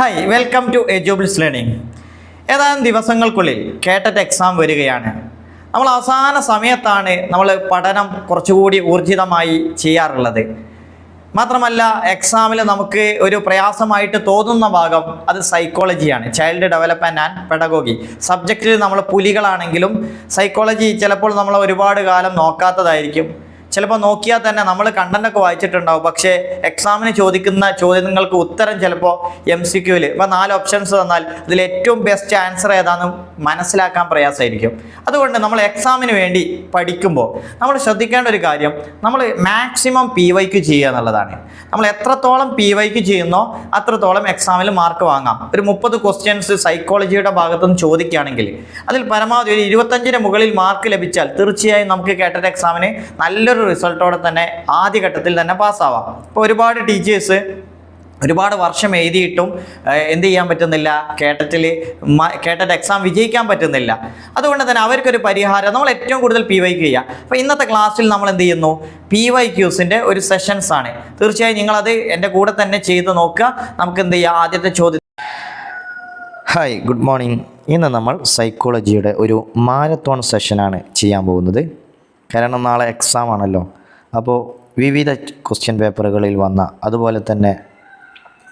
Hi welcome to Edubles learning. ഏതാനും ദിവസങ്ങൾക്കുള്ളിൽ കേട്ടറ്റ് exam വരികയാണ്. നമ്മൾ അവസാന സമയത്താണ് നമ്മൾ പഠനം കുറച്ചുകൂടി ഊർജിതമായി ചെയ്യാറുള്ളത്. മാത്രമല്ല എക്സാമിൽ നമുക്ക് ഒരു പ്രയാസമായിട്ട് തോന്നുന്ന ഭാഗം അത് സൈക്കോളജിയാണ്. ചൈൽഡ് ഡെവലപ്മെൻറ്റ് ആൻഡ് പെഡഗോഗി സബ്ജക്റ്റിൽ നമ്മൾ പുലികളാണെങ്കിലും സൈക്കോളജി ചിലപ്പോൾ നമ്മൾ ഒരുപാട് കാലം നോക്കാത്തതായിരിക്കും. ചിലപ്പോൾ നോക്കിയാൽ തന്നെ നമ്മൾ കണ്ടൻ്റൊക്കെ വായിച്ചിട്ടുണ്ടാവും, പക്ഷേ എക്സാമിന് ചോദിക്കുന്ന ചോദ്യങ്ങൾക്ക് ഉത്തരം ചിലപ്പോൾ MCQയിൽ ഇപ്പോൾ 4 ഓപ്ഷൻസ് തന്നാൽ അതിൽ ഏറ്റവും ബെസ്റ്റ് ആൻസർ ഏതാണെന്ന് മനസ്സിലാക്കാൻ പ്രയാസമായിരിക്കും. അതുകൊണ്ട് നമ്മൾ എക്സാമിന് വേണ്ടി പഠിക്കുമ്പോൾ നമ്മൾ ശ്രദ്ധിക്കേണ്ട ഒരു കാര്യം, നമ്മൾ മാക്സിമം PYQ ചെയ്യുക എന്നുള്ളതാണ്. നമ്മൾ എത്രത്തോളം PYQ ചെയ്യുന്നോ അത്രത്തോളം എക്സാമിൽ മാർക്ക് വാങ്ങാം. ഒരു 30 ക്വസ്റ്റ്യൻസ് സൈക്കോളജിയുടെ ഭാഗത്തുനിന്ന് ചോദിക്കുകയാണെങ്കിൽ അതിൽ പരമാവധി ഒരു 25-ന് മുകളിൽ മാർക്ക് ലഭിച്ചാൽ തീർച്ചയായും നമുക്ക് കേട്ടറ്റ് എക്സാമിന് നല്ലൊരു റിസൾട്ടോടെ തന്നെ ആദ്യഘട്ടത്തിൽ തന്നെ പാസ്സാവാം. ഇപ്പോൾ ഒരുപാട് ടീച്ചേഴ്സ് ഒരുപാട് വർഷം എഴുതിയിട്ടും എന്ത് ചെയ്യാൻ പറ്റുന്നില്ല, കേട്ടറ്റ് എക്സാം വിജയിക്കാൻ പറ്റുന്നില്ല. അതുകൊണ്ട് തന്നെ അവർക്കൊരു പരിഹാരം നമ്മൾ ഏറ്റവും കൂടുതൽ PYQ ചെയ്യുക. അപ്പോൾ ഇന്നത്തെ ക്ലാസ്സിൽ നമ്മൾ എന്ത് ചെയ്യുന്നു, PYQസിൻ്റെ ഒരു സെഷൻസ് ആണ്. തീർച്ചയായും നിങ്ങളത് എൻ്റെ കൂടെ തന്നെ ചെയ്ത് നോക്കുക. നമുക്ക് എന്ത് ചെയ്യാം, ആദ്യത്തെ ചോദ്യം. Hi, good morning. ഇന്ന് നമ്മൾ സൈക്കോളജിയുടെ ഒരു മാരത്തോൺ സെഷനാണ് ചെയ്യാൻ പോകുന്നത്. കാരണം നാളെ എക്സാം ആണല്ലോ. അപ്പോൾ വിവിധ ക്വസ്റ്റ്യൻ പേപ്പറുകളിൽ വന്ന, അതുപോലെ തന്നെ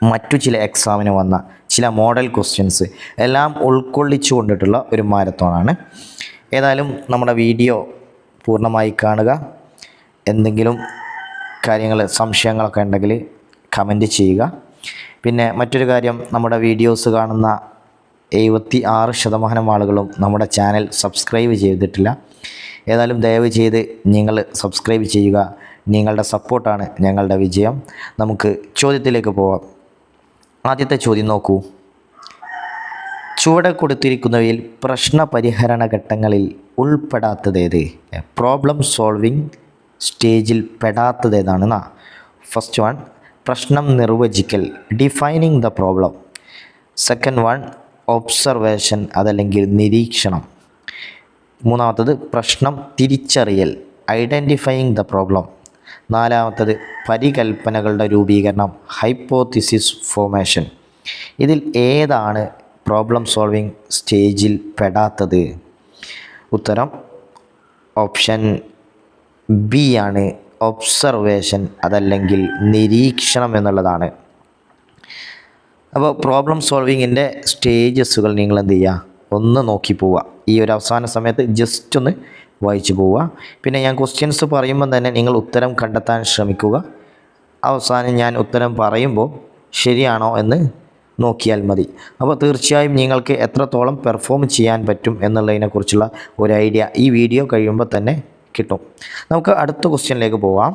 മറ്റു ചില എക്സാമിന് വന്ന ചില മോഡൽ ക്വസ്റ്റ്യൻസ് എല്ലാം ഉൾക്കൊള്ളിച്ചു കൊണ്ടിട്ടുള്ള ഒരു മാരത്തോണാണ്. ഏതായാലും നമ്മുടെ വീഡിയോ പൂർണ്ണമായി കാണുക. എന്തെങ്കിലും സംശയങ്ങളൊക്കെ ഉണ്ടെങ്കിൽ കമൻറ്റ് ചെയ്യുക. പിന്നെ മറ്റൊരു കാര്യം, നമ്മുടെ വീഡിയോസ് കാണുന്ന 76% ആളുകളും നമ്മുടെ ചാനൽ സബ്സ്ക്രൈബ് ചെയ്തിട്ടില്ല. ഏതായാലും ദയവ് ചെയ്ത് നിങ്ങൾ സബ്സ്ക്രൈബ് ചെയ്യുക. നിങ്ങളുടെ സപ്പോർട്ടാണ് ഞങ്ങളുടെ വിജയം. നമുക്ക് ചോദ്യത്തിലേക്ക് പോവാം. ആദ്യത്തെ ചോദ്യം നോക്കൂ. ചുവടെ കൊടുത്തിരിക്കുന്നവയിൽ പ്രശ്നപരിഹരണ ഘട്ടങ്ങളിൽ ഉൾപ്പെടാത്തതേത്? പ്രോബ്ലം സോൾവിങ് സ്റ്റേജിൽ പെടാത്തതേതാണെന്നാ. ഫസ്റ്റ് വൺ, പ്രശ്നം നിർവചിക്കൽ, defining the problem. Second one, observation, അതല്ലെങ്കിൽ നിരീക്ഷണം. മൂന്നാമത്തത് പ്രശ്നം തിരിച്ചറിയൽ, ഐഡൻറ്റിഫൈയിങ് ദ പ്രോബ്ലം. നാലാമത്തത് പരികൽപ്പനകളുടെ രൂപീകരണം, ഹൈപ്പോത്തിസിസ് ഫോർമേഷൻ. ഇതിൽ ഏതാണ് പ്രോബ്ലം സോൾവിങ് സ്റ്റേജിൽ പെടാത്തത്? ഉത്തരം ഓപ്ഷൻ ബി ആണ്, ഒബ്സർവേഷൻ അതല്ലെങ്കിൽ നിരീക്ഷണം എന്നുള്ളതാണ്. അപ്പോൾ പ്രോബ്ലം സോൾവിങ്ങിൻ്റെ സ്റ്റേജസുകൾ നിങ്ങൾ എന്ത് ചെയ്യുക, ഒന്ന് നോക്കി പോവുക. ഈ ഒരു അവസാന സമയത്ത് ജസ്റ്റ് ഒന്ന് വായിച്ചു പോവുക. പിന്നെ ഞാൻ ക്വസ്റ്റ്യൻസ് പറയുമ്പോൾ തന്നെ നിങ്ങൾ ഉത്തരം കണ്ടെത്താൻ ശ്രമിക്കുക. അവസാനം ഞാൻ ഉത്തരം പറയുമ്പോൾ ശരിയാണോ എന്ന് നോക്കിയാൽ മതി. അപ്പോൾ തീർച്ചയായും നിങ്ങൾക്ക് എത്രത്തോളം പെർഫോം ചെയ്യാൻ പറ്റും എന്നുള്ളതിനെക്കുറിച്ചുള്ള ഒരു ഐഡിയ ഈ വീഡിയോ കഴിയുമ്പോൾ തന്നെ കിട്ടും. നമുക്ക് അടുത്ത ക്വസ്റ്റ്യനിലേക്ക് പോവാം.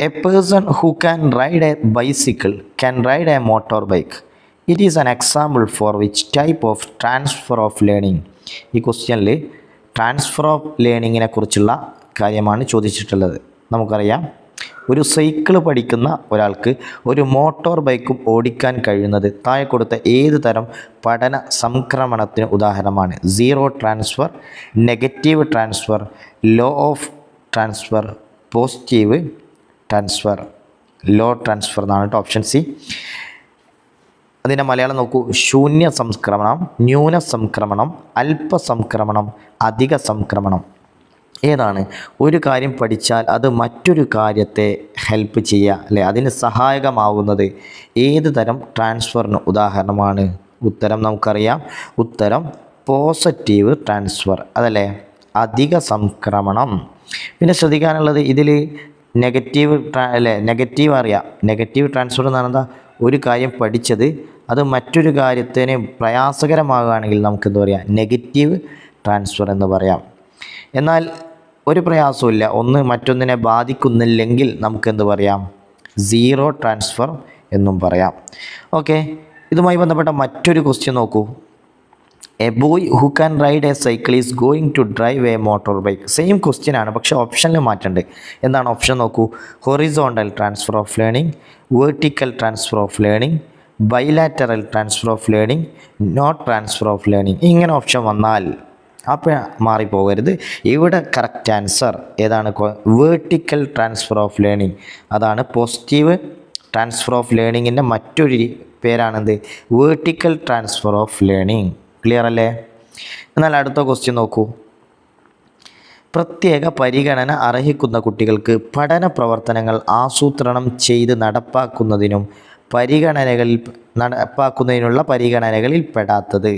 A person who can ride A bicycle can ride A motor bike. It is an example for which type of transfer of learning. ഈ ക്വസ്റ്റ്യനിൽ ട്രാൻസ്ഫർ ഓഫ് ലേണിങ്ങിനെ കുറിച്ചുള്ള കാര്യമാണ് ചോദിച്ചിട്ടുള്ളത്. നമുക്കറിയാം, ഒരു സൈക്കിൾ പഠിക്കുന്ന ഒരാൾക്ക് ഒരു മോട്ടോർ ബൈക്കും ഓടിക്കാൻ കഴിയുന്നത് താഴെ കൊടുത്ത ഏത് തരം പഠന സംക്രമണത്തിന് ഉദാഹരണമാണ്? Zero transfer, negative transfer, low of transfer, positive transfer. Low transfer എന്നാണ് കേട്ടോ, ഓപ്ഷൻ സി. അതിൻ്റെ മലയാളം നോക്കൂ. ശൂന്യ സംക്രമണം, ന്യൂന സംക്രമണം, അല്പസംക്രമണം, അധിക സംക്രമണം. ഏതാണ്? ഒരു കാര്യം പഠിച്ചാൽ അത് മറ്റൊരു കാര്യത്തെ ഹെൽപ്പ് ചെയ്യുക, അല്ലെ, അതിന് സഹായകമാവുന്നത് ഏത് തരം ട്രാൻസ്ഫറിന് ഉദാഹരണമാണ്? ഉത്തരം നമുക്കറിയാം. ഉത്തരം പോസിറ്റീവ് ട്രാൻസ്ഫർ, അതല്ലേ, അധിക സംക്രമണം. പിന്നെ ശ്രദ്ധിക്കാനുള്ളത്, ഇതിൽ നെഗറ്റീവ് അറിയാം. നെഗറ്റീവ് ട്രാൻസ്ഫർ എന്ന് പറഞ്ഞാൽ ഒരു കാര്യം പഠിച്ചത് അത് മറ്റൊരു കാര്യത്തിന് പ്രയാസകരമാകുകയാണെങ്കിൽ നമുക്ക് എന്താ പറയുക, നെഗറ്റീവ് ട്രാൻസ്ഫർ എന്ന് പറയാം. എന്നാൽ ഒരു പ്രയാസമില്ല, ഒന്ന് മറ്റൊന്നിനെ ബാധിക്കുന്നില്ലെങ്കിൽ നമുക്ക് എന്ത് പറയാം, സീറോ ട്രാൻസ്ഫർ എന്നും പറയാം. ഓക്കെ, ഇതുമായി ബന്ധപ്പെട്ട മറ്റൊരു ക്വസ്റ്റ്യൻ നോക്കൂ. A boy who can ride a cycle is going to drive a motor bike. Same question ആണ്, പക്ഷേ ഓപ്ഷനിൽ മാറ്റമുണ്ട്. എന്താണ് ഓപ്ഷൻ നോക്കൂ. Horizontal transfer of learning, vertical transfer of learning, bilateral transfer of learning, not transfer of learning. ഇങ്ങനെ option വന്നാൽ അപ്പോൾ മാറിപ്പോകരുത്. ഇവിടെ കറക്റ്റ് ആൻസർ ഏതാണ്? Vertical transfer of learning. അതാണ് പോസിറ്റീവ് ട്രാൻസ്ഫർ ഓഫ് ലേണിങ്ങിൻ്റെ മറ്റൊരു പേരാണെന്ത് vertical transfer of learning. Clear അല്ലേ? എന്നാൽ അടുത്ത ക്വസ്റ്റ്യൻ നോക്കൂ. പ്രത്യേക പരിഗണന അർഹിക്കുന്ന കുട്ടികൾക്ക് പഠന പ്രവർത്തനങ്ങൾ ആസൂത്രണം ചെയ്ത് നടപ്പാക്കുന്നതിനുള്ള പരിഗണനകളിൽ പെടാത്തത്.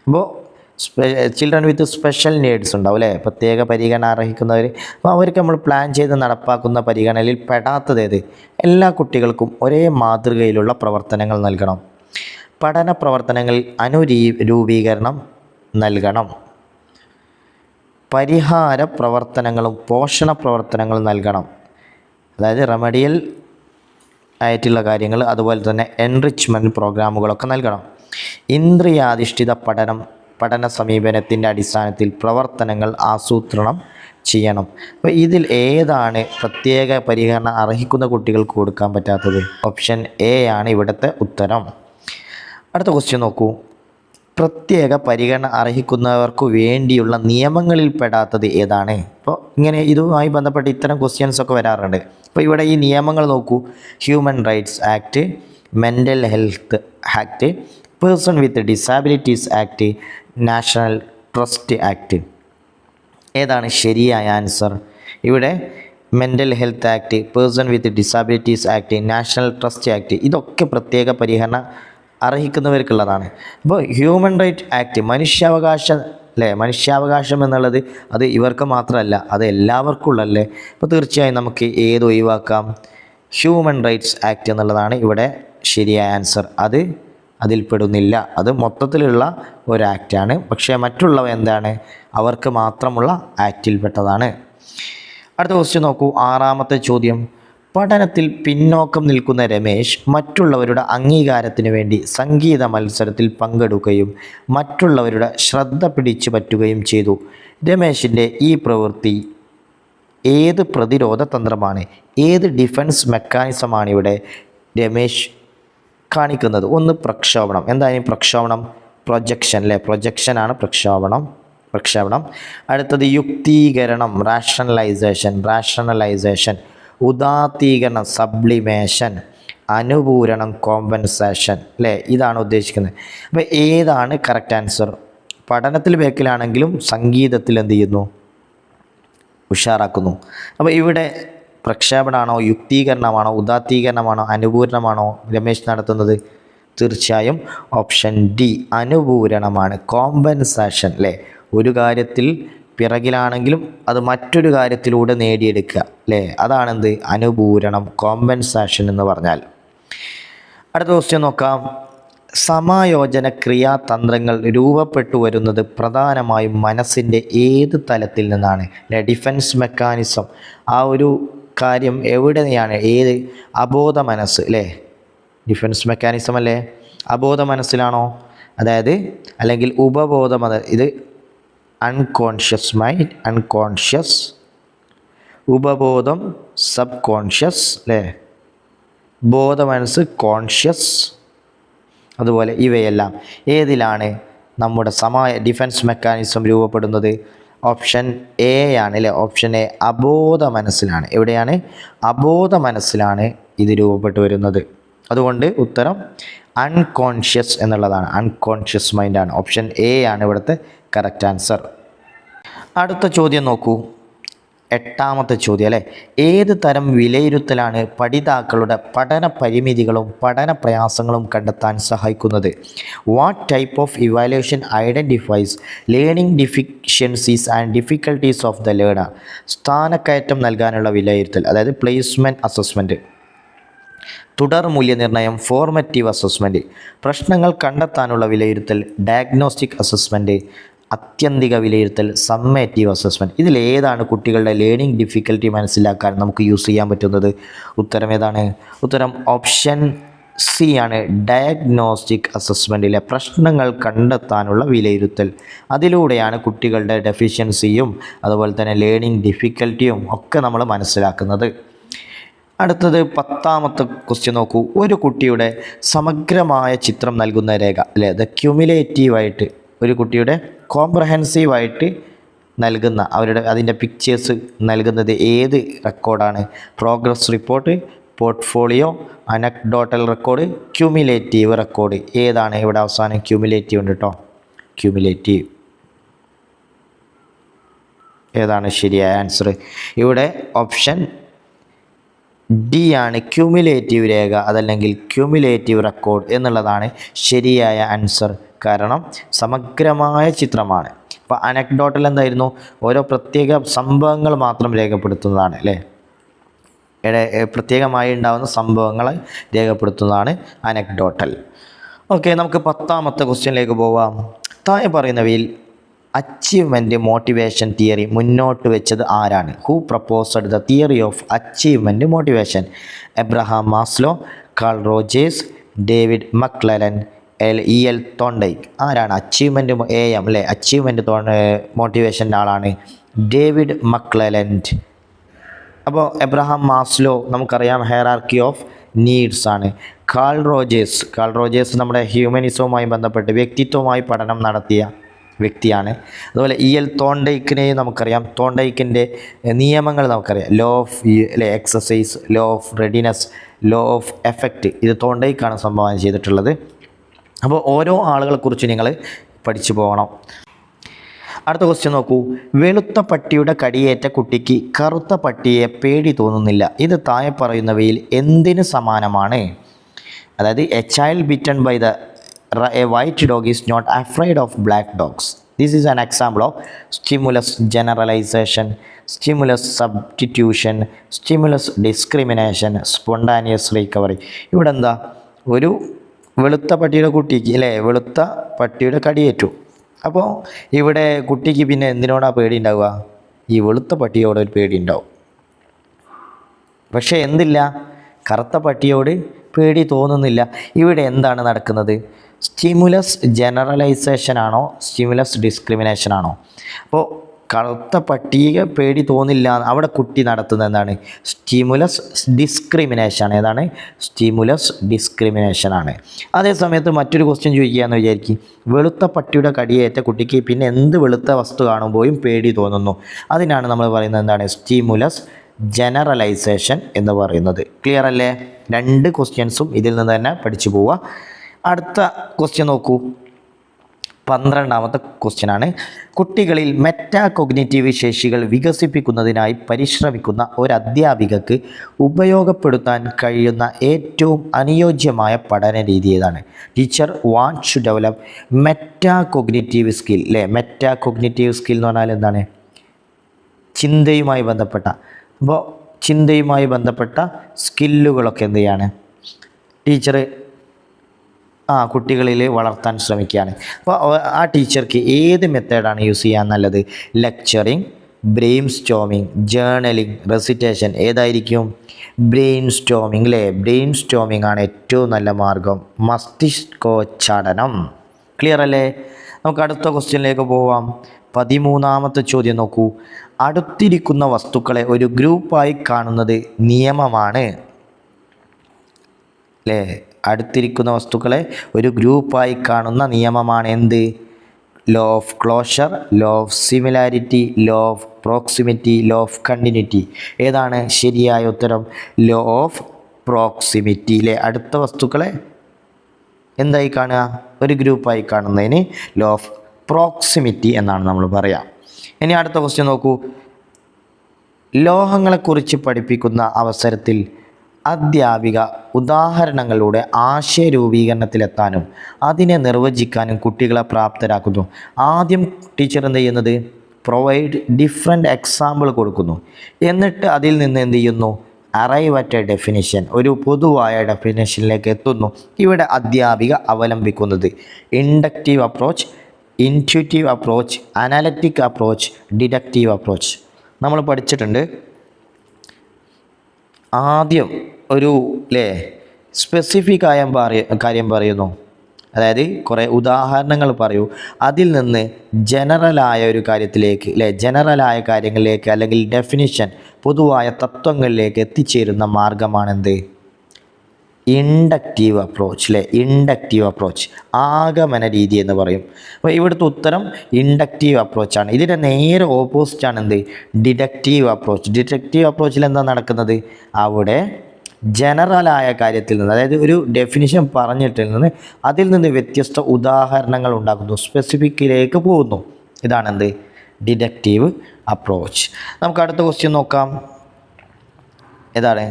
അപ്പോൾ ചിൽഡ്രൻ വിത്ത് സ്പെഷ്യൽ നീഡ്സ് ഉണ്ടാവും അല്ലേ, പ്രത്യേക പരിഗണന അർഹിക്കുന്നവർ. അപ്പോൾ അവർക്ക് നമ്മൾ പ്ലാൻ ചെയ്ത് നടപ്പാക്കുന്ന പരിഗണനയിൽ പെടാത്തത് ഏത്? എല്ലാ കുട്ടികൾക്കും ഒരേ മാതൃകയിലുള്ള പ്രവർത്തനങ്ങൾ നൽകണം. പഠന പ്രവർത്തനങ്ങളിൽ രൂപീകരണം നൽകണം. പരിഹാര പ്രവർത്തനങ്ങളും പോഷണ പ്രവർത്തനങ്ങളും നൽകണം. അതായത് റെമഡിയൽ ആയിട്ടുള്ള കാര്യങ്ങൾ, അതുപോലെ തന്നെ എൻറിച്ച്മെൻറ്റ് പ്രോഗ്രാമുകളൊക്കെ നൽകണം. ഇന്ദ്രിയാധിഷ്ഠിത പഠന സമീപനത്തിൻ്റെ അടിസ്ഥാനത്തിൽ പ്രവർത്തനങ്ങൾ ആസൂത്രണം ചെയ്യണം. അപ്പോൾ ഇതിൽ ഏതാണ് പ്രത്യേക പരിഗണന അർഹിക്കുന്ന കുട്ടികൾക്ക് കൊടുക്കാൻ പറ്റാത്തത്? ഓപ്ഷൻ എ ആണ് ഇവിടുത്തെ ഉത്തരം. അടുത്ത ക്വസ്റ്റ്യൻ നോക്കൂ. പ്രത്യേക പരിഗണന അർഹിക്കുന്നവർക്ക് വേണ്ടിയുള്ള നിയമങ്ങളിൽ പെടാത്തത് ഏതാണ്? അപ്പോൾ ഇങ്ങനെ ഇതുമായി ബന്ധപ്പെട്ട് ഇത്തരം ക്വസ്റ്റ്യൻസ് ഒക്കെ വരാറുണ്ട്. അപ്പോൾ ഇവിടെ ഈ നിയമങ്ങൾ നോക്കൂ. Human rights act, mental health act, person with disabilities act, national trust act. ഏതാണ് ശരിയായ ആൻസർ? ഇവിടെ mental health act, person with disabilities act, national trust act ഇതൊക്കെ പ്രത്യേക പരിഗണന അർഹിക്കുന്നവർക്കുള്ളതാണ്. അപ്പോൾ ഹ്യൂമൻ റൈറ്റ് ആക്ട് മനുഷ്യാവകാശം എന്നുള്ളത് അത് ഇവർക്ക് മാത്രമല്ല, അത് എല്ലാവർക്കും ഉള്ളല്ലേ. അപ്പോൾ തീർച്ചയായും നമുക്ക് ഏത് ഒഴിവാക്കാം? ഹ്യൂമൻ റൈറ്റ്സ് ആക്ട് എന്നുള്ളതാണ് ഇവിടെ ശരിയായ ആൻസർ. അത് അതിൽപ്പെടുന്നില്ല. അത് മൊത്തത്തിലുള്ള ഒരു ആക്റ്റാണ്. പക്ഷേ മറ്റുള്ളവ എന്താണ്? അവർക്ക് മാത്രമുള്ള ആക്റ്റിൽപ്പെട്ടതാണ്. അടുത്ത ക്വസ്റ്റ്യൻ നോക്കൂ. 6ാമത്തെ ചോദ്യം. പഠനത്തിൽ പിന്നോക്കം നിൽക്കുന്ന രമേശ് മറ്റുള്ളവരുടെ അംഗീകാരത്തിന് വേണ്ടി സംഗീത മത്സരത്തിൽ പങ്കെടുക്കുകയും മറ്റുള്ളവരുടെ ശ്രദ്ധ പിടിച്ചു പറ്റുകയും ചെയ്തു. രമേശിൻ്റെ ഈ പ്രവൃത്തി ഏത് പ്രതിരോധ തന്ത്രമാണ്, ഏത് ഡിഫൻസ് മെക്കാനിസമാണ് ഇവിടെ രമേശ് കാണിക്കുന്നത്? ഒന്ന് പ്രക്ഷോഭണം. എന്തായാലും പ്രക്ഷോഭണം? പ്രൊജക്ഷൻ അല്ലേ, പ്രൊജക്ഷനാണ് പ്രക്ഷേപണം. അടുത്തത് യുക്തീകരണം, റാഷണലൈസേഷൻ. ഉദാത്തീകരണം, സബ്ലിമേഷൻ. അനുപൂരണം, കോമ്പൻസേഷൻ അല്ലേ, ഇതാണ് ഉദ്ദേശിക്കുന്നത്. അപ്പോൾ ഏതാണ് കറക്റ്റ് ആൻസർ? പഠനത്തിൽ ബേക്കിലാണെങ്കിലും സംഗീതത്തിൽ എന്ത് ചെയ്യുന്നു? ഉഷാറാക്കുന്നു. അപ്പോൾ ഇവിടെ പ്രക്ഷേപണമാണോ, യുക്തീകരണമാണോ, ഉദാത്തീകരണമാണോ, അനുപൂരണമാണോ രമേശ് നടത്തുന്നത്? തീർച്ചയായും ഓപ്ഷൻ ഡി അനുപൂരണമാണ്. കോമ്പൻസേഷൻ അല്ലേ, ഒരു കാര്യത്തിൽ പിറകിലാണെങ്കിലും അത് മറ്റൊരു കാര്യത്തിലൂടെ നേടിയെടുക്കുക അല്ലേ, അതാണെന്ത്? അനുപൂരണം, കോമ്പൻസേഷൻ എന്ന് പറഞ്ഞാൽ. അടുത്ത ക്വസ്റ്റ്യൻ നോക്കാം. സമായോജന ക്രിയാതന്ത്രങ്ങൾ രൂപപ്പെട്ടു വരുന്നത് പ്രധാനമായും മനസ്സിൻ്റെ ഏത് തലത്തിൽ നിന്നാണ്? Defence mechanism. ആ ഒരു കാര്യം എവിടെയാണ്? ഏത്? അബോധ മനസ്സ് അല്ലേ, ഡിഫൻസ് മെക്കാനിസം അല്ലേ, അബോധ മനസ്സിലാണോ? അതായത് അല്ലെങ്കിൽ ഉപബോധ ഇത് അൺകോൺഷ്യസ് മൈൻഡ്, അൺകോൺഷ്യസ്, ഉപബോധം സബ് കോൺഷ്യസ് അല്ലേ, ബോധ മനസ്സ് കോൺഷ്യസ്. അതുപോലെ ഇവയെല്ലാം ഏതിലാണ് നമ്മുടെ ഡിഫൻസ് മെക്കാനിസം രൂപപ്പെടുന്നത്? ഓപ്ഷൻ എ ആണ് അല്ലേ, ഓപ്ഷൻ എ അബോധ മനസ്സിലാണ്. എവിടെയാണ്? അബോധ മനസ്സിലാണ് ഇത് രൂപപ്പെട്ടു വരുന്നത്. അതുകൊണ്ട് ഉത്തരം അൺകോൺഷ്യസ് എന്നുള്ളതാണ്. അൺകോൺഷ്യസ് മൈൻഡാണ്. ഓപ്ഷൻ എ ആണ് ഇവിടുത്തെ കറക്റ്റ് ആൻസർ. അടുത്ത ചോദ്യം നോക്കൂ. 8ാമത്തെ ചോദ്യം അല്ലേ. ഏത് തരം വിലയിരുത്തലാണ് പഠിതാക്കളുടെ പഠന പരിമിതികളും പഠന പ്രയാസങ്ങളും കണ്ടെത്താൻ സഹായിക്കുന്നത്? What type of evaluation identifies learning deficiencies and difficulties of the learner? സ്ഥാനക്കയറ്റം നൽകാനുള്ള വിലയിരുത്തൽ, അതായത് പ്ലേസ്മെൻറ്റ് അസസ്മെൻറ്റ്. തുടർ മൂല്യനിർണ്ണയം, ഫോർമറ്റീവ് അസസ്മെൻറ്റ്. പ്രശ്നങ്ങൾ കണ്ടെത്താനുള്ള വിലയിരുത്തൽ, ഡയഗ്നോസ്റ്റിക് അസസ്മെൻറ്റ്. അത്യന്തിക വിലയിരുത്തൽ, സമ്മേറ്റീവ് അസസ്മെൻറ്റ്. ഇതിലേതാണ് കുട്ടികളുടെ ലേണിംഗ് ഡിഫിക്കൽറ്റി മനസ്സിലാക്കാൻ നമുക്ക് യൂസ് ചെയ്യാൻ പറ്റുന്നത്? ഉത്തരം ഏതാണ്? ഉത്തരം ഓപ്ഷൻ സി ആണ്, ഡയഗ്നോസ്റ്റിക് അസസ്മെൻറ്റിലെ പ്രശ്നങ്ങൾ കണ്ടെത്താനുള്ള വിലയിരുത്തൽ. അതിലൂടെയാണ് കുട്ടികളുടെ ഡെഫിഷ്യൻസിയും അതുപോലെ തന്നെ ലേണിംഗ് ഡിഫിക്കൽറ്റിയും ഒക്കെ നമ്മൾ മനസ്സിലാക്കുന്നത്. അടുത്തത് 10ാമത്തെ ക്വസ്റ്റ്യൻ നോക്കൂ. ഒരു കുട്ടിയുടെ സമഗ്രമായ ചിത്രം നൽകുന്ന രേഖ അല്ലേ, അത് ക്യുമുലേറ്റീവായിട്ട് ഒരു കുട്ടിയുടെ കോംപ്രഹെൻസീവായിട്ട് അതിൻ്റെ പിക്ചേഴ്സ് നൽകുന്നത് ഏത് റെക്കോർഡാണ്? Progress report, portfolio, anecdotal record, cumulative record. ഏതാണ് ഇവിടെ അവസാനം? ക്യൂമുലേറ്റീവ് ഉണ്ട് കേട്ടോ. ക്യൂമുലേറ്റീവ് ഏതാണ് ശരിയായ ആൻസർ? ഇവിടെ ഓപ്ഷൻ ഡി ആണ് ക്യൂമുലേറ്റീവ് രേഖ അതല്ലെങ്കിൽ ക്യൂമുലേറ്റീവ് റെക്കോർഡ് എന്നുള്ളതാണ് ശരിയായ ആൻസർ. കാരണം സമഗ്രമായ ചിത്രമാണ്. അപ്പോൾ അനക്ഡോട്ടൽ എന്തായിരുന്നു? ഓരോ പ്രത്യേക സംഭവങ്ങൾ മാത്രം രേഖപ്പെടുത്തുന്നതാണ് അല്ലേ? പ്രത്യേകമായി ഉണ്ടാകുന്ന സംഭവങ്ങൾ രേഖപ്പെടുത്തുന്നതാണ് അനക്ഡോട്ടൽ. ഓക്കെ, നമുക്ക് 10ാമത്തെ ക്വസ്റ്റ്യനിലേക്ക് പോവാം. താഴെ പറയുന്നവയിൽ അച്ചീവ്മെൻറ്റ് മോട്ടിവേഷൻ തിയറി മുന്നോട്ട് വെച്ചത് ആരാണ്? Who proposed the theory of achievement motivation? Abraham Maslow, Carl Rogers, David McClelland, L Thorndike. ആരാണ്? അച്ചീവ്മെൻറ്റ് അല്ലേ? അച്ചീവ്മെൻറ്റ് മോട്ടിവേഷൻ്റെ ആളാണ് ഡേവിഡ് മക്ലെലൻഡ്. അപ്പോൾ എബ്രഹാം മാസ്ലോ നമുക്കറിയാം ഹൈറാർക്കി ഓഫ് നീഡ്സ് ആണ്. കാൾ റോജേഴ്സ് നമ്മുടെ ഹ്യൂമനിസവുമായി ബന്ധപ്പെട്ട് വ്യക്തിത്വവുമായി പഠനം നടത്തിയ വ്യക്തിയാണ്. അതുപോലെ എൽ തോണ്ടൈക്കിനെയും നമുക്കറിയാം. തോണ്ടൈക്കിൻ്റെ നിയമങ്ങൾ നമുക്കറിയാം. Law of exercise, law of readiness, law of effect. ഇത് തോണ്ടൈക്കാണ് സംഭാവന ചെയ്തിട്ടുള്ളത്. അപ്പോൾ ഓരോ ആളുകളെക്കുറിച്ച് നിങ്ങൾ പഠിച്ചു പോകണം. അടുത്ത ക്വസ്റ്റ്യൻ നോക്കൂ. വെളുത്ത പട്ടിയുടെ കടിയേറ്റ കുട്ടിക്ക് കറുത്ത പട്ടിയെ പേടി തോന്നുന്നില്ല. ഇത് താഴെ പറയുന്നവയിൽ എന്തിന് സമാനമാണ്? അതായത് a child bitten by a white dog is not afraid of black dogs. This is an example of stimulus generalisation, stimulus substitution, stimulus discrimination, spontaneous recovery. ഇവിടെ എന്താ? ഒരു വെളുത്ത പട്ടിയുടെ കുട്ടിക്ക് അല്ലേ, വെളുത്ത പട്ടിയുടെ കടിയേറ്റു. അപ്പോൾ ഇവിടെ കുട്ടിക്ക് പിന്നെ എന്തിനോടാണ് പേടി ഉണ്ടാവുക? ഈ വെളുത്ത പട്ടിയോട് ഒരു പേടി ഉണ്ടാവും. പക്ഷേ എന്തില്ല? കറുത്ത പട്ടിയോട് പേടി തോന്നുന്നില്ല. ഇവിടെ എന്താണ് നടക്കുന്നത്? സ്റ്റിമുലസ് ജനറലൈസേഷൻ ആണോ സ്റ്റിമുലസ് ഡിസ്ക്രിമിനേഷൻ ആണോ? അപ്പോൾ കറുത്ത പട്ടിയെ പേടി തോന്നില്ല, അവിടെ കുട്ടി നടത്തുന്നത് എന്താണ്? Stimulus discrimination. ഏതാണ്? സ്റ്റിമുലസ് ഡിസ്ക്രിമിനേഷൻ ആണ്. അതേസമയത്ത് മറ്റൊരു ക്വസ്റ്റ്യൻ ചോദിക്കുകയെന്ന് വിചാരിക്കും. വെളുത്ത പട്ടിയുടെ കടിയേറ്റ കുട്ടിക്ക് പിന്നെ എന്ത് വെളുത്ത വസ്തു കാണുമ്പോഴും പേടി തോന്നുന്നു. അതിനാണ് നമ്മൾ പറയുന്നത് എന്താണ്? സ്റ്റിമുലസ് ജനറലൈസേഷൻ എന്ന് പറയുന്നത്. ക്ലിയർ അല്ലേ? 2 ക്വസ്റ്റ്യൻസും ഇതിൽ നിന്ന് തന്നെ പഠിച്ചു പോവുക. അടുത്ത ക്വസ്റ്റ്യൻ നോക്കൂ. 12ാമത്തെ ക്വസ്റ്റ്യനാണ്. കുട്ടികളിൽ മെറ്റാകോഗ്നിറ്റീവ് ശേഷികൾ വികസിപ്പിക്കുന്നതിനായി പരിശ്രമിക്കുന്ന ഒരു അധ്യാപികക്ക് ഉപയോഗപ്പെടുത്താൻ കഴിയുന്ന ഏറ്റവും അനുയോജ്യമായ പഠന രീതി ഏതാണ്? Teacher wants to develop metacognitive skill അല്ലേ? മെറ്റാകോഗ്നിറ്റീവ് സ്കിൽ എന്ന് പറഞ്ഞാൽ എന്താണ്? ചിന്തയുമായി ബന്ധപ്പെട്ട. അപ്പോൾ ചിന്തയുമായി ബന്ധപ്പെട്ട സ്കില്ലുകളൊക്കെ എന്ത് ചെയ്യാണ് ടീച്ചർ കുട്ടികളിൽ വളർത്താൻ ശ്രമിക്കുകയാണ്. അപ്പോൾ ആ ടീച്ചർക്ക് ഏത് മെത്തേഡാണ് യൂസ് ചെയ്യാൻ നല്ലത്? Lecturing, brain storming, journalling, recitation. ഏതായിരിക്കും? ബ്രെയിൻ സ്റ്റോമിങ് അല്ലേ? ബ്രെയിൻ സ്റ്റോമിങ് ആണ് ഏറ്റവും നല്ല മാർഗം. മസ്തിഷ്കോച്ചാടനം. ക്ലിയർ അല്ലേ? നമുക്ക് അടുത്ത ക്വസ്റ്റ്യനിലേക്ക് പോവാം. 13ാമത്തെ ചോദ്യം നോക്കൂ. അടുത്തിരിക്കുന്ന വസ്തുക്കളെ ഒരു ഗ്രൂപ്പായി കാണുന്നത് നിയമമാണ് അല്ലേ? അടുത്തിരിക്കുന്ന വസ്തുക്കളെ ഒരു ഗ്രൂപ്പായി കാണുന്ന നിയമമാണ് എന്ത്? Law of closure, law of similarity, law of proximity, law of continuity. ഏതാണ് ശരിയായ ഉത്തരം? ലോ ഓഫ് പ്രോക്സിമിറ്റി അല്ലേ? അടുത്ത വസ്തുക്കളെ എന്തായി കാണുക? ഒരു ഗ്രൂപ്പായി കാണുന്നതിന് ലോ ഓഫ് പ്രോക്സിമിറ്റി എന്നാണ് നമ്മൾ പറയുക. ഇനി അടുത്ത ക്വസ്റ്റ്യൻ നോക്കൂ. ലോഹങ്ങളെക്കുറിച്ച് പഠിപ്പിക്കുന്ന അവസരത്തിൽ അധ്യാപിക ഉദാഹരണങ്ങളുടെ ആശയരൂപീകരണത്തിലെത്താനും അതിനെ നിർവചിക്കാനും കുട്ടികളെ പ്രാപ്തരാക്കുന്നു. ആദ്യം ടീച്ചർ എന്ത് ചെയ്യുന്നത്? പ്രൊവൈഡ് ഡിഫറെൻ്റ് എക്സാമ്പിൾ കൊടുക്കുന്നു. എന്നിട്ട് അതിൽ നിന്ന് എന്ത് ചെയ്യുന്നു? അറൈവ് അറ്റ് എ ഡെഫിനിഷൻ, ഒരു പൊതുവായ ഡെഫിനിഷനിലേക്ക് എത്തുന്നു. ഇവിടെ അധ്യാപിക അവലംബിക്കുന്നത് inductive approach, intuitive approach, analytic approach, deductive approach നമ്മൾ പഠിച്ചിട്ടുണ്ട്. ആദ്യം ഒരു സ്പെസിഫിക് ആയ കാര്യം പറയുന്നു, അതായത് കുറേ ഉദാഹരണങ്ങൾ പറയൂ. അതിൽ നിന്ന് ജനറലായ ഒരു കാര്യത്തിലേക്ക് ജനറലായ കാര്യങ്ങളിലേക്ക് അല്ലെങ്കിൽ ഡെഫിനിഷൻ, പൊതുവായ തത്വങ്ങളിലേക്ക് എത്തിച്ചേരുന്ന മാർഗമാണെന്ത്? ഇൻഡക്റ്റീവ് അപ്രോച്ച് ഇൻഡക്റ്റീവ് അപ്രോച്ച്, ആഗമന രീതി എന്ന് പറയും. അപ്പോൾ ഇവിടുത്തെ ഉത്തരം ഇൻഡക്റ്റീവ് അപ്രോച്ചാണ്. ഇതിൻ്റെ നേരെ ഓപ്പോസിറ്റാണ് എന്ത്? Deductive approach. ഡിഡക്റ്റീവ് അപ്രോച്ചിൽ എന്താ നടക്കുന്നത്? അവിടെ ജനറലായ കാര്യത്തിൽ നിന്ന്, അതായത് ഒരു ഡെഫിനിഷൻ പറഞ്ഞിട്ടിൽ നിന്ന് അതിൽ നിന്ന് വ്യത്യസ്ത ഉദാഹരണങ്ങൾ ഉണ്ടാക്കുന്നു, സ്പെസിഫിക്കിലേക്ക് പോകുന്നു. ഇതാണെന്ത്? Deductive approach. നമുക്ക് അടുത്ത ക്വസ്റ്റ്യൻ നോക്കാം. ഏതാണ്?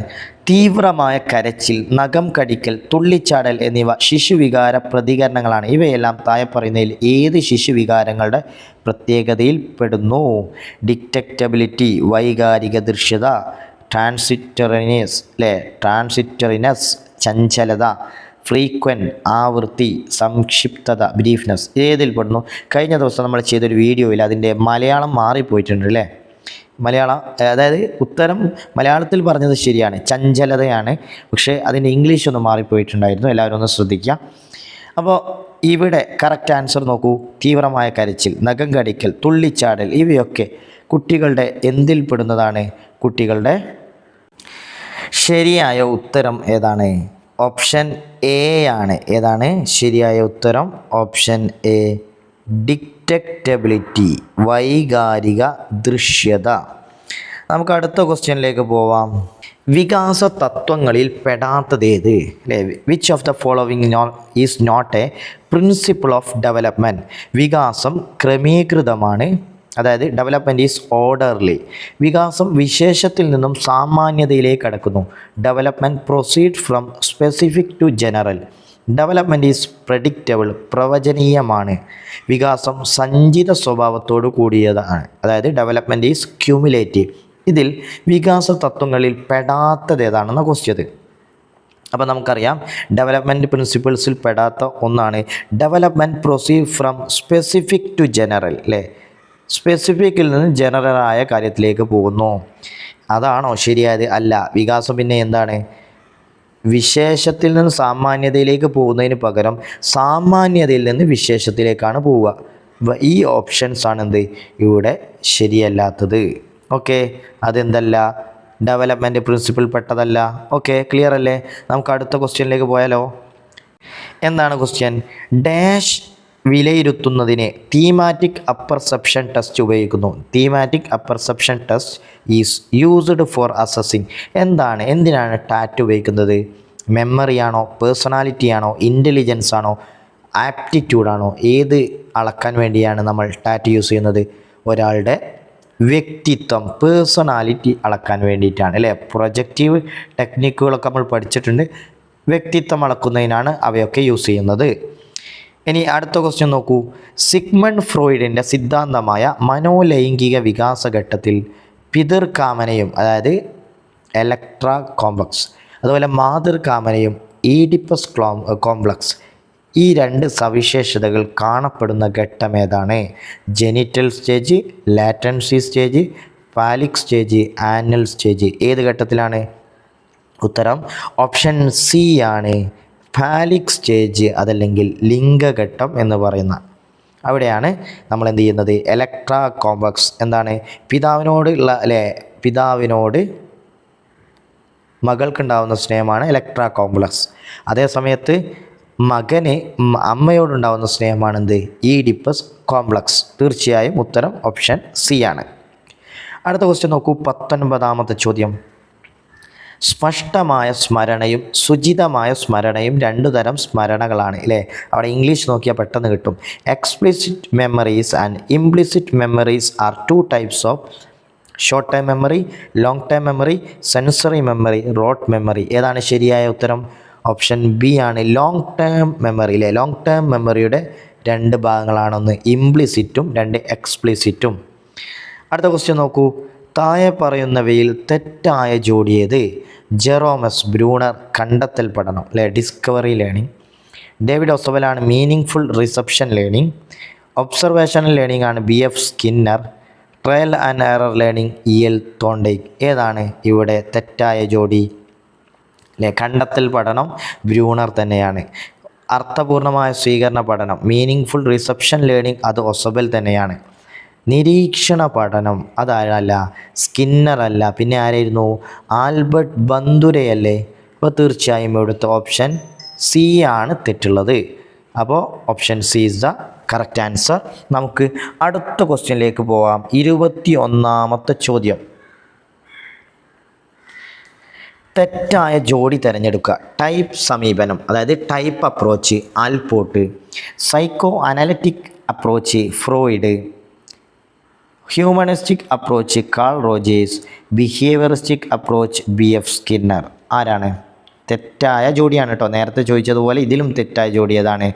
തീവ്രമായ കരച്ചിൽ, നഖം കടിക്കൽ, തുള്ളിച്ചാടൽ എന്നിവ ശിശുവികാര പ്രതികരണങ്ങളാണ്. ഇവയെല്ലാം താഴെ പറയുന്നതിൽ ഏത് ശിശുവികാരങ്ങളുടെ പ്രത്യേകതയിൽ പെടുന്നു? ഡിറ്റക്റ്റബിലിറ്റി, വൈകാരിക ദൃശ്യത, ട്രാൻസിറ്ററിനസ് ചഞ്ചലത, ഫ്രീക്വൻറ്റ് ആവൃത്തി, സംക്ഷിപ്തത, ബ്രീഫ്നെസ്. ഏതിൽ പെടുന്നു? കഴിഞ്ഞ ദിവസം നമ്മൾ ചെയ്തൊരു വീഡിയോയിൽ അതിൻ്റെ മലയാളം മാറിപ്പോയിട്ടുണ്ട് അല്ലേ? മലയാളം, അതായത് ഉത്തരം മലയാളത്തിൽ പറഞ്ഞത് ശരിയാണ്, ചഞ്ചലതയാണ്. പക്ഷേ അതിൻ്റെ ഇംഗ്ലീഷ് ഒന്ന് മാറിപ്പോയിട്ടുണ്ടായിരുന്നു. എല്ലാവരും ഒന്ന് ശ്രദ്ധിക്കുക. അപ്പോൾ ഇവിടെ കറക്റ്റ് ആൻസർ നോക്കൂ. തീവ്രമായ കരച്ചിൽ, നഖം കടിക്കൽ, തുള്ളിച്ചാടൽ ഇവയൊക്കെ കുട്ടികളുടെ എന്തിൽ പെടുന്നതാണ്? കുട്ടികളുടെ ശരിയായ ഉത്തരം ഏതാണ്? ഓപ്ഷൻ എ ആണ്. ഏതാണ് ശരിയായ ഉത്തരം? ഓപ്ഷൻ എ, ഡിറ്റക്റ്റബിലിറ്റി, വൈകാരിക ദൃശ്യത. നമുക്ക് അടുത്ത ക്വസ്റ്റ്യനിലേക്ക് പോവാം. വികാസ തത്വങ്ങളിൽ പെടാത്തതേത്? അല്ലേ? Which of the following is not a principle of development? വികാസം ക്രമീകൃതമാണ്, അതായത് ഡെവലപ്മെൻറ്റ് ഈസ് ഓർഡർലി. വികാസം വിശേഷത്തിൽ നിന്നും സാമാന്യതയിലേക്ക് കടക്കുന്നു. Development proceed from specific to general. Development is predictable, പ്രവചനീയമാണ്. വികാസം സഞ്ചിത സ്വഭാവത്തോടു കൂടിയതാണ്, അതായത് ഡെവലപ്മെൻറ്റ് ഈസ് ക്യൂമുലേറ്റീവ്. ഇതിൽ വികാസ തത്വങ്ങളിൽ പെടാത്തത് ഏതാണെന്ന ക്വസ്റ്റ്യൻ. അപ്പോൾ നമുക്കറിയാം ഡെവലപ്മെൻറ്റ് പ്രിൻസിപ്പിൾസിൽ പെടാത്ത ഒന്നാണ് development proceed from specific to general. അല്ലേ? സ്പെസിഫിക്കിൽ നിന്ന് ജനറലായ കാര്യത്തിലേക്ക് പോകുന്നു. അതാണോ ശരിയായത്? അല്ല. വികാസം പിന്നെ എന്താണ്? വിശേഷത്തിൽ നിന്ന് സാമാന്യതയിലേക്ക് പോകുന്നതിന് പകരം സാമാന്യതയിൽ നിന്ന് വിശേഷത്തിലേക്കാണ് പോവുക. ഈ ഓപ്ഷൻസ് ആണ് എന്ത് ഇവിടെ ശരിയല്ലാത്തത്. ഓക്കെ, അതെന്തല്ല? ഡെവലപ്മെൻറ്റ് പ്രിൻസിപ്പിൾ പെട്ടതല്ല. ഓക്കെ, ക്ലിയർ അല്ലേ? നമുക്ക് അടുത്ത ക്വസ്റ്റ്യനിലേക്ക് പോയാലോ. എന്താണ് ക്വസ്റ്റ്യൻ? ഡാഷ് വിലയിരുത്തുന്നതിന് തീമാറ്റിക് അപ്പർസെപ്ഷൻ ടെസ്റ്റ് ഉപയോഗിക്കുന്നു. Thematic apperception test is used for assessing. എന്തിനാണ് ടാറ്റ് ഉപയോഗിക്കുന്നത്? മെമ്മറിയാണോ, പേഴ്സണാലിറ്റിയാണോ, ഇൻ്റലിജൻസ് ആണോ, ആപ്റ്റിറ്റ്യൂഡാണോ? ഏത് അളക്കാൻ വേണ്ടിയാണ് നമ്മൾ ടാറ്റ് യൂസ് ചെയ്യുന്നത്? ഒരാളുടെ വ്യക്തിത്വം, പേഴ്സണാലിറ്റി അളക്കാൻ വേണ്ടിയിട്ടാണ് അല്ലേ? പ്രൊജക്റ്റീവ് ടെക്നിക്കുകളൊക്കെ നമ്മൾ പഠിച്ചിട്ടുണ്ട്. വ്യക്തിത്വം അളക്കുന്നതിനാണ് അവയൊക്കെ യൂസ് ചെയ്യുന്നത്. ഇനി അടുത്ത ക്വസ്റ്റ്യൻ നോക്കൂ. സിഗ്മണ്ട് ഫ്രോയിഡിൻ്റെ സിദ്ധാന്തമായ മനോലൈംഗിക വികാസഘട്ടത്തിൽ പിതൃകാമനയും, അതായത് എലക്ട്രാ കോംപ്ലക്സ്, അതുപോലെ മാതൃകാമനയും ഈഡിപ്പസ് കോംപ്ലക്സ്, ഈ രണ്ട് സവിശേഷതകൾ കാണപ്പെടുന്ന ഘട്ടം ഏതാണ്? Genital stage, latency stage, phallic stage, anal stage. ഏത് ഘട്ടത്തിലാണ്? ഉത്തരം ഓപ്ഷൻ സി ആണ്, ഫാലിക് സ്റ്റേജ്, അതല്ലെങ്കിൽ ലിംഗഘട്ടം എന്ന് പറയുന്ന അവിടെയാണ് നമ്മൾ എന്ത് ചെയ്യുന്നത്? എലക്ട്രാ കോംപ്ലക്സ്. എന്താണ്? പിതാവിനോട് മകൾക്കുണ്ടാവുന്ന സ്നേഹമാണ് എലക്ട്രാ കോംപ്ലക്സ്. അതേ സമയത്ത് മകന് അമ്മയോടുണ്ടാവുന്ന സ്നേഹമാണ് എന്ത്? Oedipus complex. തീർച്ചയായും ഉത്തരം ഓപ്ഷൻ സി ആണ്. അടുത്ത ക്വസ്റ്റ്യൻ നോക്കൂ. 19ാമത്തെ ചോദ്യം. സ്പഷ്ടമായ സ്മരണയും സുചിതമായ സ്മരണയും രണ്ടു തരം സ്മരണകളാണ് അല്ലേ? അവിടെ ഇംഗ്ലീഷ് നോക്കിയാൽ പെട്ടെന്ന് കിട്ടും. Explicit memories and implicit memories are two types of short time memory, long time memory, sensory memory, rote memory. ഏതാണ് ശരിയായ ഉത്തരം? ഓപ്ഷൻ ബി ആണ്, ലോങ് ടേം മെമ്മറി. അല്ലേ? ലോങ് ടേം മെമ്മറിയുടെ രണ്ട് ഭാഗങ്ങളാണ്, ഒന്ന് ഇംപ്ലിസിറ്റും രണ്ട് എക്സ്പ്ലിസിറ്റും. അടുത്ത ക്വസ്റ്റ്യൻ നോക്കൂ. താഴെ പറയുന്നവയിൽ തെറ്റായ ജോഡിയേത്? ജെറോമസ് ബ്രൂണർ കണ്ടെത്തൽ പഠനം അല്ലെ, ഡിസ്കവറി ലേണിംഗ്. ഡേവിഡ് ഒസബലാണ് meaningful reception learning. Observational learning ആണ് BF Skinner. Trial and error learning EL Thorndike. ഏതാണ് ഇവിടെ തെറ്റായ ജോഡി? അല്ലെ, കണ്ടെത്തൽ പഠനം ബ്രൂണർ തന്നെയാണ്. അർത്ഥപൂർണമായ സ്വീകരണ പഠനം മീനിങ് ഫുൾ റിസപ്ഷൻ ലേണിംഗ് അത് ഒസബൽ തന്നെയാണ്. നിരീക്ഷണ പഠനം അതാരല്ല, സ്കിന്നർ അല്ല, പിന്നെ ആരായിരുന്നു? ആൽബർട്ട് ബന്ദുരയല്ലേ? അപ്പോൾ തീർച്ചയായും ഇവിടുത്തെ ഓപ്ഷൻ സി ആണ് തെറ്റുള്ളത്. അപ്പോൾ option C is the correct answer. നമുക്ക് അടുത്ത ക്വസ്റ്റ്യനിലേക്ക് പോകാം. 21ാമത്തെ ചോദ്യം. തെറ്റായ ജോഡി തിരഞ്ഞെടുക്കുക. ടൈപ്പ് സമീപനം, അതായത് type approach Allport, psycho analytic approach Freud, humanistic approach call Rogers, behaviouristic approach BF Skinner. ആരാണ്? തെറ്റായ ജോഡിയാണ് കേട്ടോ. നേരത്തെ ചോദിച്ചതുപോലെ ഇതിലും തെറ്റായ ജോഡി ഏതാണ്?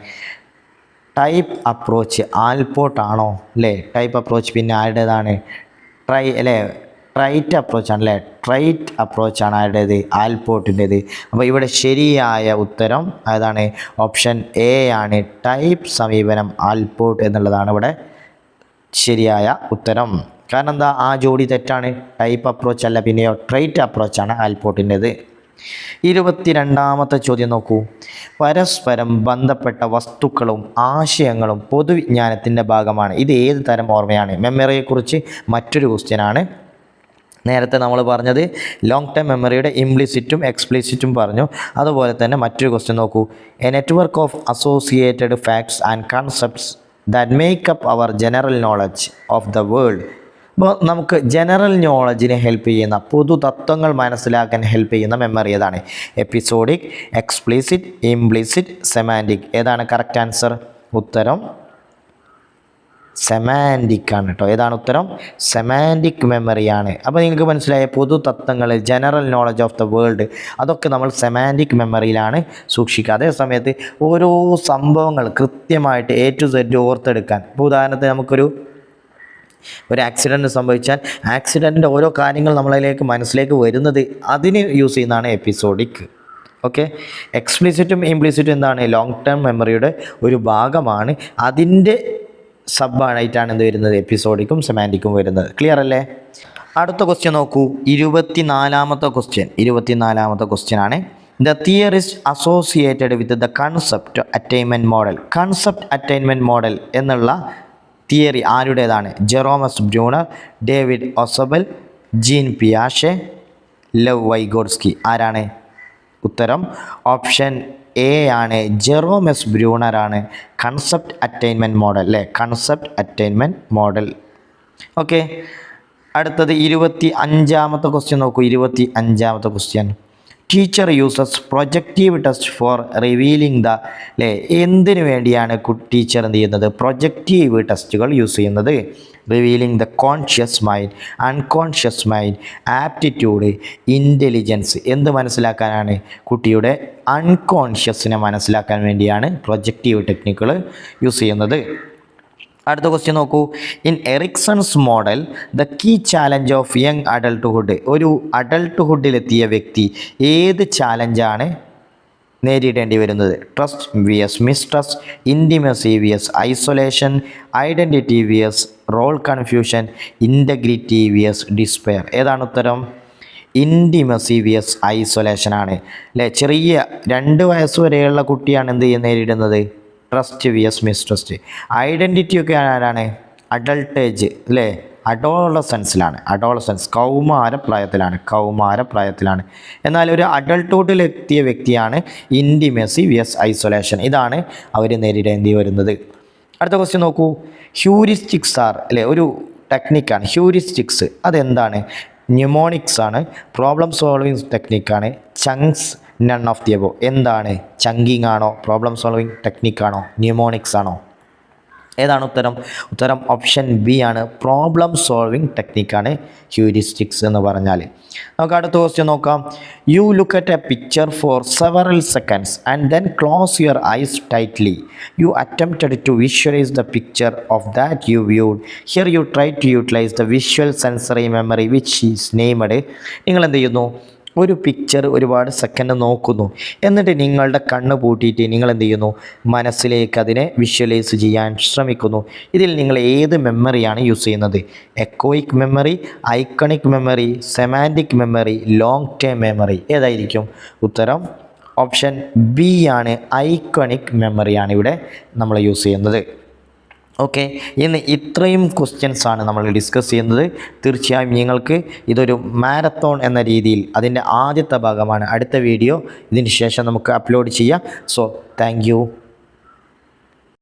ടൈപ്പ് അപ്രോച്ച് ആൽപോർട്ട് ആണോ അല്ലേ? ടൈപ്പ് അപ്രോച്ച് പിന്നെ ആരുടേതാണ്? ട്രൈറ്റ് അപ്രോച്ചാണ് അല്ലേ? ട്രൈറ്റ് അപ്രോച്ചാണ് ആരുടേത്? ആൽപോർട്ടിൻ്റേത്. അപ്പോൾ ഇവിടെ ശരിയായ ഉത്തരം ഏതാണ്? ഓപ്ഷൻ എ ആണ്. ടൈപ്പ് സമീപനം ആൽപോർട്ട് എന്നുള്ളതാണ് ഇവിടെ ശരിയായ ഉത്തരം. കാരണം എന്താ? ആ ജോഡി തെറ്റാണ്. ടൈപ്പ് അപ്രോച്ച് അല്ല, പിന്നെയോ ട്രൈറ്റ് അപ്രോച്ചാണ് ആൽപോർട്ടിൻ്റേത്. 22ാമത്തെ ചോദ്യം നോക്കൂ. പരസ്പരം ബന്ധപ്പെട്ട വസ്തുക്കളും ആശയങ്ങളും പൊതുവിജ്ഞാനത്തിൻ്റെ ഭാഗമാണ്. ഇത് ഏത് തരം ഓർമ്മയാണ്? മെമ്മറിയെക്കുറിച്ച് മറ്റൊരു ക്വസ്റ്റ്യനാണ്. നേരത്തെ നമ്മൾ പറഞ്ഞത് ലോങ് ടേം മെമ്മറിയുടെ ഇംപ്ലിസിറ്റും എക്സ്പ്ലിസിറ്റും പറഞ്ഞു. അതുപോലെ തന്നെ മറ്റൊരു ക്വസ്റ്റ്യൻ നോക്കൂ. A network of associated facts and concepts that make up our general knowledge of the world. അപ്പോൾ നമുക്ക് ജനറൽ നോളജിനെ ഹെൽപ്പ് ചെയ്യുന്ന, പൊതു തത്വങ്ങൾ മനസ്സിലാക്കാൻ ഹെൽപ്പ് ചെയ്യുന്ന മെമ്മറി ഏതാണ്? Episodic, explicit, implicit, semantic. ഏതാണ് കറക്റ്റ് ആൻസർ? ഉത്തരം സെമാൻറ്റിക് ആണ് കേട്ടോ. ഏതാണ് ഉത്തരം? സെമാൻറ്റിക് മെമ്മറിയാണ്. അപ്പോൾ നിങ്ങൾക്ക് മനസ്സിലായ പൊതു തത്വങ്ങൾ, general knowledge of the world, അതൊക്കെ നമ്മൾ സെമാൻറ്റിക് മെമ്മറിയിലാണ് സൂക്ഷിക്കുക. അതേ സമയത്ത് ഓരോ സംഭവങ്ങൾ കൃത്യമായിട്ട് A to Z ഓർത്തെടുക്കാൻ, ഇപ്പോൾ ഉദാഹരണത്തിന് നമുക്കൊരു ആക്സിഡൻറ്റ് സംഭവിച്ചാൽ ആക്സിഡൻറ്റിൻ്റെ ഓരോ കാര്യങ്ങൾ നമ്മളിലേക്ക് മനസ്സിലേക്ക് വരുന്നത് അതിന് യൂസ് ചെയ്യുന്നതാണ് എപ്പിസോഡിക്. ഓക്കെ. എക്സ്പ്ലിസിറ്റും ഇംപ്ലിസിറ്റും എന്താണ്? ലോങ് ടേം മെമ്മറിയുടെ ഒരു ഭാഗമാണ്. അതിൻ്റെ സബ്ബായിട്ടാണ് എന്ത് വരുന്നത്? എപ്പിസോഡിക്കും സെമാൻറ്റിക്കും വരുന്നത്. ക്ലിയർ അല്ലേ? അടുത്ത ക്വസ്റ്റ്യൻ നോക്കൂ. 24ാമത്തെ ക്വസ്റ്റ്യൻ ആണ്. The theorist associated with the concept attainment model. Concept attainment model എന്നുള്ള തിയറി ആരുടേതാണ്? Jerome S Bruner, David Ausubel, Jean പിയാഷെ, ലെവ് വൈഗോട്സ്കി. ആരാണ്? ഉത്തരം ഓപ്ഷൻ എ ആണ്. ജെറോമസ് ബ്രൂണറാണ് കൺസെപ്റ്റ് അറ്റൈൻമെൻറ്റ് മോഡൽ അല്ലേ? Concept attainment model. ഓക്കെ. അടുത്തത് 25ാമത്തെ ക്വസ്റ്റ്യൻ നോക്കൂ. 25ാമത്തെ question. Teacher uses projective test for revealing the അല്ലേ? എന്തിനു വേണ്ടിയാണ് ടീച്ചർ എന്ത് ചെയ്യുന്നത്? പ്രൊജക്റ്റീവ് ടെസ്റ്റുകൾ യൂസ് ചെയ്യുന്നത്. Revealing the conscious mind, unconscious mind, aptitude, intelligence. എന്ത് മനസ്സിലാക്കാനാണ്? കുട്ടിയുടെ അൺകോൺഷ്യസിനെ മനസ്സിലാക്കാൻ വേണ്ടിയാണ് പ്രൊജക്റ്റീവ് ടെക്നിക്കുകൾ യൂസ് ചെയ്യുന്നത്. അടുത്ത ക്വസ്റ്റ്യൻ നോക്കൂ. In Erikson's model the key challenge of young adulthood. ഒരു അഡൾട്ട്ഹുഡിലെത്തിയ വ്യക്തി ഏത് ചാലഞ്ചാണ് നേരിടേണ്ടി വരുന്നത്? Trust vs mistrust, intimacy vs isolation, identity vs role confusion, integrity vs despair. ഏതാണ് ഉത്തരം? ഇൻറ്റിമസി vs ഐസൊലേഷൻ ആണ് അല്ലേ? ചെറിയ 2 വയസ്സ് വരെയുള്ള കുട്ടിയാണ് എന്ത് നേരിടുന്നത്? Trust vs mistrust. ഐഡൻറ്റിറ്റി ഒക്കെ ആരാണ്? അഡൾട്ട് ഏജ് അല്ലേ? അഡോളസൻസ് കൗമാരപ്രായത്തിലാണ്. എന്നാൽ ഒരു അഡൾട്ട്ഹുഡിലെത്തിയ വ്യക്തിയാണ് ഇൻറ്റിമസി vs ഐസൊലേഷൻ. ഇതാണ് അവർ നേരിടേണ്ടി വരുന്നത്. അടുത്ത ക്വസ്റ്റ്യൻ നോക്കൂ. ഹ്യൂറിസ്റ്റിക്സ് ആർ അല്ലേ? ഒരു ടെക്നിക്കാണ് ഹ്യൂറിസ്റ്റിക്സ്. അതെന്താണ്? ന്യൂമോണിക്സ് ആണ്, പ്രോബ്ലം സോൾവിങ് ടെക്നിക്കാണ്, chunks, none of the above. എന്താണ്? ചങ്കിങ് ആണോ? Problem solving ടെക്നിക്കാണോ? ന്യൂമോണിക്സ് ആണോ? ഏതാണ് ഉത്തരം? ഉത്തരം ഓപ്ഷൻ ബി ആണ്. പ്രോബ്ലം സോൾവിങ് ടെക്നിക്കാണ് ഹ്യൂറിസ്റ്റിക്സ് എന്ന് പറഞ്ഞാൽ. നമുക്ക് അടുത്ത ക്വസ്റ്റ്യൻ നോക്കാം. You look at a picture for several seconds and then close your eyes tightly. You attempted to visualize the picture of that you viewed. Here you try to utilize the visual sensory memory which is named. നിങ്ങൾ എന്ത് ചെയ്യുന്നു? ഒരു picture ഒരുപാട് second നോക്കുന്നു, എന്നിട്ട് നിങ്ങളുടെ കണ്ണ് പൂട്ടിയിട്ട് നിങ്ങൾ എന്ത് ചെയ്യുന്നു? മനസ്സിലേക്ക് അതിനെ വിഷ്വലൈസ് ചെയ്യാൻ ശ്രമിക്കുന്നു. ഇതിൽ നിങ്ങൾ ഏത് മെമ്മറിയാണ് യൂസ് ചെയ്യുന്നത്? Echoic memory, iconic memory, semantic memory, long term memory. ഏതായിരിക്കും ഉത്തരം? ഓപ്ഷൻ ബി ആണ്. ഐക്കണിക് മെമ്മറിയാണ് ഇവിടെ നമ്മൾ യൂസ് ചെയ്യുന്നത്. ഓക്കെ. ഇന്ന് ഇത്രയും ക്വസ്റ്റ്യൻസാണ് നമ്മൾ ഡിസ്കസ് ചെയ്യുന്നത്. തീർച്ചയായും നിങ്ങൾക്ക് ഇതൊരു മാരത്തോൺ എന്ന രീതിയിൽ അതിൻ്റെ ആദ്യത്തെ ഭാഗമാണ്. അടുത്ത വീഡിയോ ഇതിന് ശേഷം നമുക്ക് അപ്ലോഡ് ചെയ്യാം. So thank you.